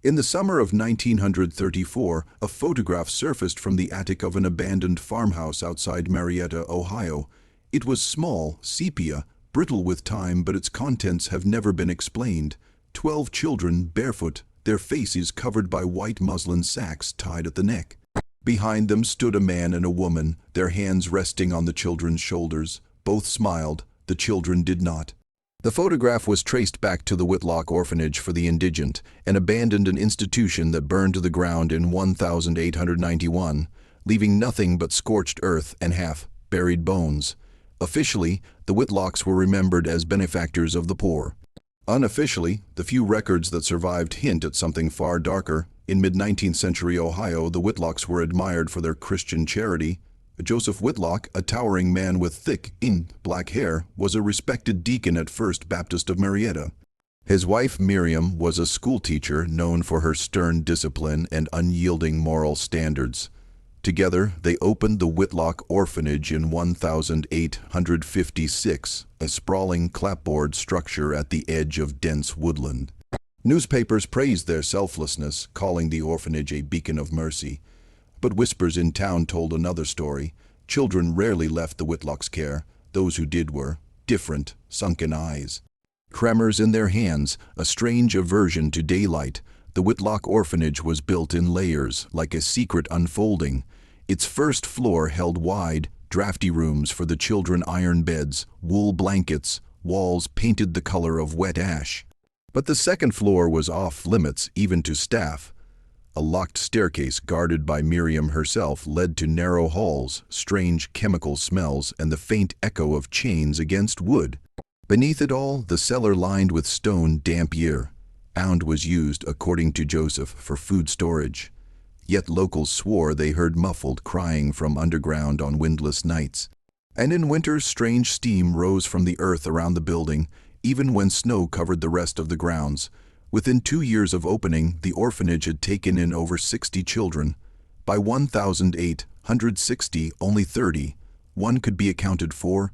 In the summer of 1934, a photograph surfaced from the attic of an abandoned farmhouse outside Marietta, Ohio. It was small, sepia, brittle with time, but its contents have never been explained. 12 children, barefoot, their faces covered by white muslin sacks tied at the neck. Behind them stood a man and a woman, their hands resting on the children's shoulders. Both smiled, the children did not. The photograph was traced back to the Whitlock Orphanage for the Indigent, an abandoned institution that burned to the ground in 1891, leaving nothing but scorched earth and half-buried bones. Officially, the Whitlocks were remembered as benefactors of the poor. Unofficially, the few records that survived hint at something far darker. In mid-19th century Ohio, the Whitlocks were admired for their Christian charity. Joseph Whitlock, a towering man with thick, black hair, was a respected deacon at First Baptist of Marietta. His wife Miriam was a schoolteacher known for her stern discipline and unyielding moral standards. Together, they opened the Whitlock Orphanage in 1856, a sprawling clapboard structure at the edge of dense woodland. Newspapers praised their selflessness, calling the orphanage a beacon of mercy. But whispers in town told another story. Children rarely left the Whitlocks' care. Those who did were different, sunken eyes. Tremors in their hands, a strange aversion to daylight. The Whitlock Orphanage was built in layers, like a secret unfolding. Its first floor held wide, drafty rooms for the children, iron beds, wool blankets, walls painted the color of wet ash. But the second floor was off-limits even to staff. A locked staircase guarded by Miriam herself led to narrow halls, strange chemical smells, and the faint echo of chains against wood. Beneath it all, the cellar lined with stone damp year. Pound was used, according to Joseph, for food storage. Yet locals swore they heard muffled crying from underground on windless nights. And in winter, strange steam rose from the earth around the building, even when snow covered the rest of the grounds. Within 2 years of opening, the orphanage had taken in over 60 children. By 1860, only 31 could be accounted for.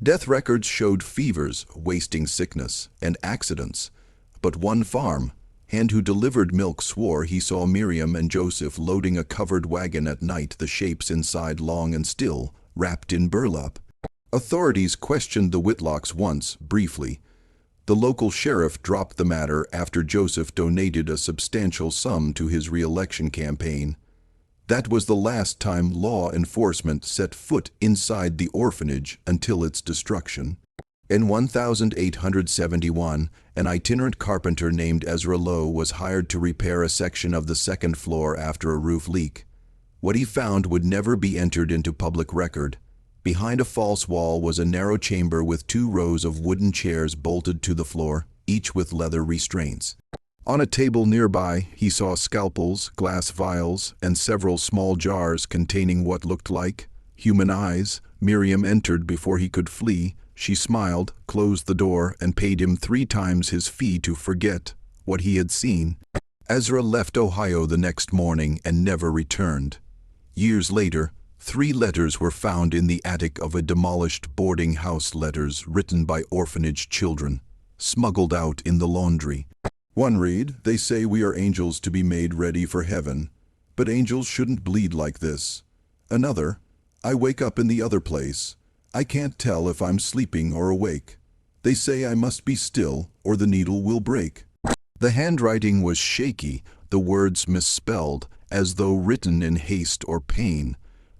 Death records showed fevers, wasting sickness, and accidents. But one farm hand who delivered milk swore he saw Miriam and Joseph loading a covered wagon at night, the shapes inside long and still, wrapped in burlap. Authorities questioned the Whitlocks once, briefly. The local sheriff dropped the matter after Joseph donated a substantial sum to his re-election campaign. That was the last time law enforcement set foot inside the orphanage until its destruction. In 1871, an itinerant carpenter named Ezra Lowe was hired to repair a section of the second floor after a roof leak. What he found would never be entered into public record. Behind a false wall was a narrow chamber with 2 rows of wooden chairs bolted to the floor, each with leather restraints. On a table nearby, he saw scalpels, glass vials, and several small jars containing what looked like human eyes. Miriam entered before he could flee. She smiled, closed the door, and paid him 3 times his fee to forget what he had seen. Ezra left Ohio the next morning and never returned. Years later, 3 letters were found in the attic of a demolished boarding house, letters written by orphanage children, smuggled out in the laundry. One read, "They say we are angels to be made ready for heaven, but angels shouldn't bleed like this." Another, "I wake up in the other place. I can't tell if I'm sleeping or awake. They say I must be still or the needle will break." The handwriting was shaky, the words misspelled, as though written in haste or pain.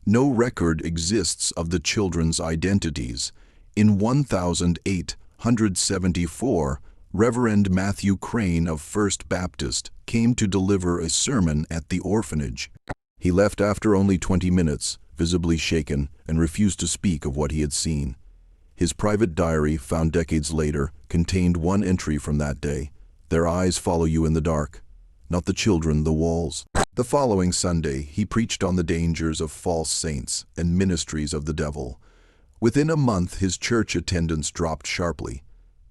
No record exists of the children's identities. In 1874, Reverend Matthew Crane of First Baptist came to deliver a sermon at the orphanage. He left after only 20 minutes, visibly shaken, and refused to speak of what he had seen. His private diary, found decades later, contained one entry from that day. "Their eyes follow you in the dark. Not the children, the walls." The following Sunday, he preached on the dangers of false saints and ministries of the devil. Within a month, his church attendance dropped sharply.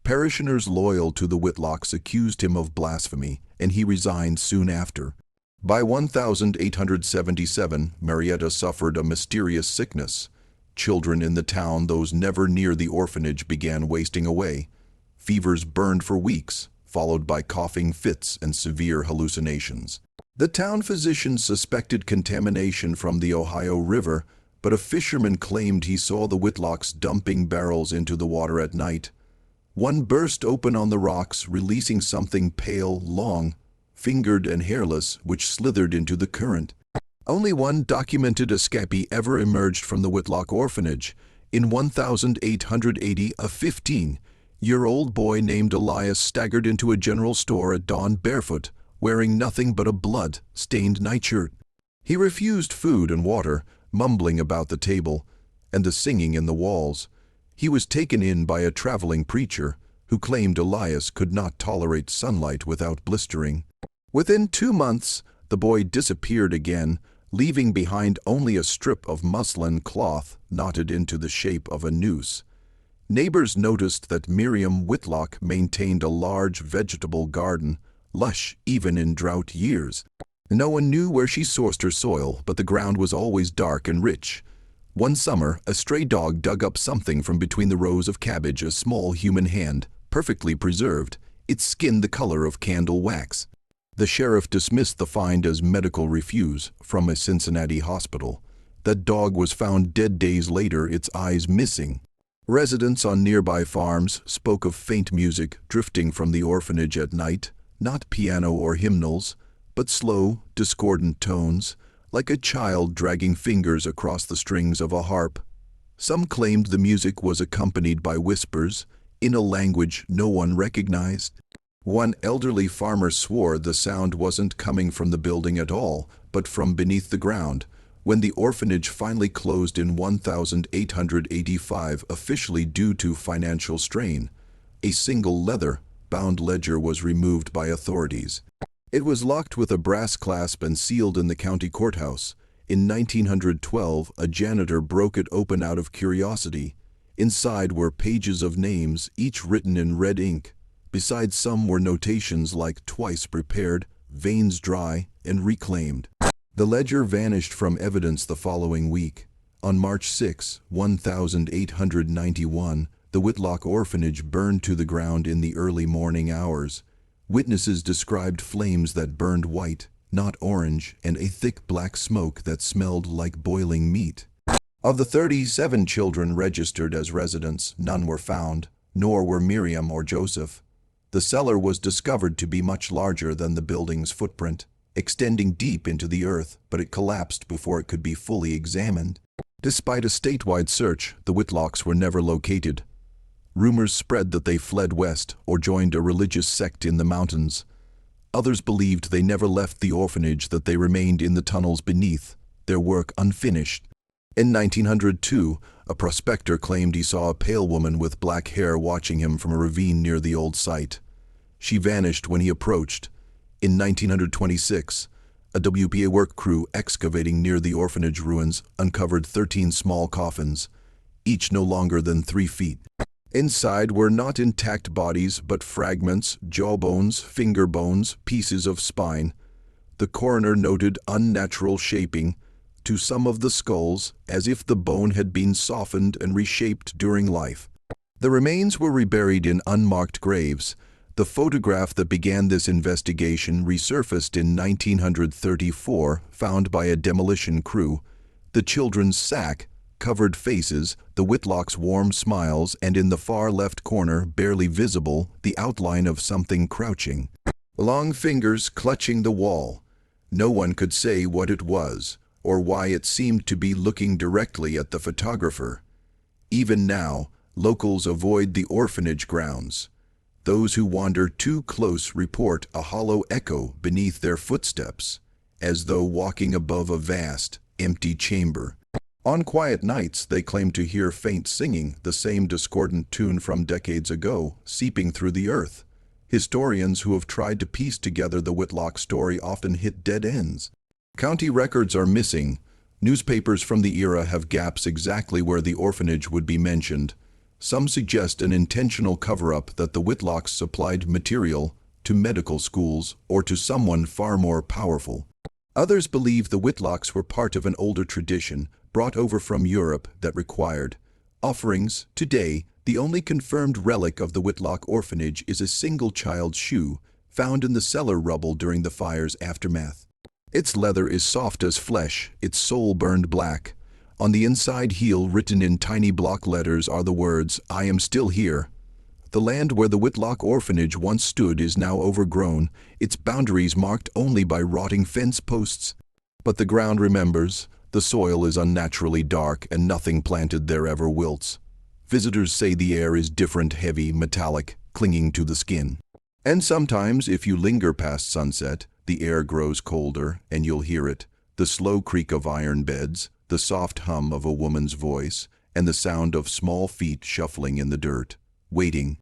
Parishioners loyal to the Whitlocks accused him of blasphemy, and he resigned soon after. By 1877, Marietta suffered a mysterious sickness. Children in the town, those never near the orphanage, began wasting away. Fevers burned for weeks, followed by coughing fits and severe hallucinations. The town physician suspected contamination from the Ohio River, but a fisherman claimed he saw the Whitlocks dumping barrels into the water at night. One burst open on the rocks, releasing something pale, long, fingered and hairless, which slithered into the current. Only one documented escapee ever emerged from the Whitlock Orphanage. In 1880, a 15-year-old boy named Elias staggered into a general store at dawn barefoot, wearing nothing but a blood-stained nightshirt. He refused food and water, mumbling about the table and the singing in the walls. He was taken in by a traveling preacher who claimed Elias could not tolerate sunlight without blistering. Within 2 months, the boy disappeared again, leaving behind only a strip of muslin cloth knotted into the shape of a noose. Neighbors noticed that Miriam Whitlock maintained a large vegetable garden, lush even in drought years. No one knew where she sourced her soil, but the ground was always dark and rich. One summer, a stray dog dug up something from between the rows of cabbage, a small human hand, perfectly preserved, its skin the color of candle wax. The sheriff dismissed the find as medical refuse from a Cincinnati hospital. That dog was found dead days later, its eyes missing. Residents on nearby farms spoke of faint music drifting from the orphanage at night, not piano or hymnals, but slow, discordant tones, like a child dragging fingers across the strings of a harp. Some claimed the music was accompanied by whispers, in a language no one recognized. One elderly farmer swore the sound wasn't coming from the building at all, but from beneath the ground. When the orphanage finally closed in 1885, officially due to financial strain, a single leather-bound ledger was removed by authorities. It was locked with a brass clasp and sealed in the county courthouse. In 1912, a janitor broke it open out of curiosity. Inside were pages of names, each written in red ink. Besides some were notations like "twice prepared," "veins dry," and "reclaimed." The ledger vanished from evidence the following week. On March 6, 1891, the Whitlock Orphanage burned to the ground in the early morning hours. Witnesses described flames that burned white, not orange, and a thick black smoke that smelled like boiling meat. Of the 37 children registered as residents, none were found, nor were Miriam or Joseph. The cellar was discovered to be much larger than the building's footprint, extending deep into the earth, but it collapsed before it could be fully examined. Despite a statewide search, the Whitlocks were never located. Rumors spread that they fled west or joined a religious sect in the mountains. Others believed they never left the orphanage, that they remained in the tunnels beneath, their work unfinished. In 1902, a prospector claimed he saw a pale woman with black hair watching him from a ravine near the old site. She vanished when he approached. In 1926, a WPA work crew excavating near the orphanage ruins uncovered 13 small coffins, each no longer than 3 feet. Inside were not intact bodies, but fragments, jawbones, finger bones, pieces of spine. The coroner noted unnatural shaping to some of the skulls, as if the bone had been softened and reshaped during life. The remains were reburied in unmarked graves. The photograph that began this investigation resurfaced in 1934, found by a demolition crew. The children's sack-covered faces, the Whitlocks' warm smiles, and in the far left corner, barely visible, the outline of something crouching. Long fingers clutching the wall. No one could say what it was, or why it seemed to be looking directly at the photographer. Even now, locals avoid the orphanage grounds. Those who wander too close report a hollow echo beneath their footsteps, as though walking above a vast, empty chamber. On quiet nights, they claim to hear faint singing, the same discordant tune from decades ago, seeping through the earth. Historians who have tried to piece together the Whitlock story often hit dead ends. County records are missing. Newspapers from the era have gaps exactly where the orphanage would be mentioned. Some suggest an intentional cover-up, that the Whitlocks supplied material to medical schools or to someone far more powerful. Others believe the Whitlocks were part of an older tradition brought over from Europe that required offerings. Today, The only confirmed relic of the Whitlock Orphanage is a single child's shoe found in the cellar rubble during the fire's aftermath. Its leather is soft as flesh, its sole burned black. On the inside heel, written in tiny block letters, are the words, "I am still here." The land where the Whitlock Orphanage once stood is now overgrown, its boundaries marked only by rotting fence posts. But the ground remembers. The soil is unnaturally dark, and nothing planted there ever wilts. Visitors say the air is different, heavy, metallic, clinging to the skin. And sometimes, if you linger past sunset, the air grows colder, and you'll hear it, the slow creak of iron beds, the soft hum of a woman's voice, and the sound of small feet shuffling in the dirt, waiting.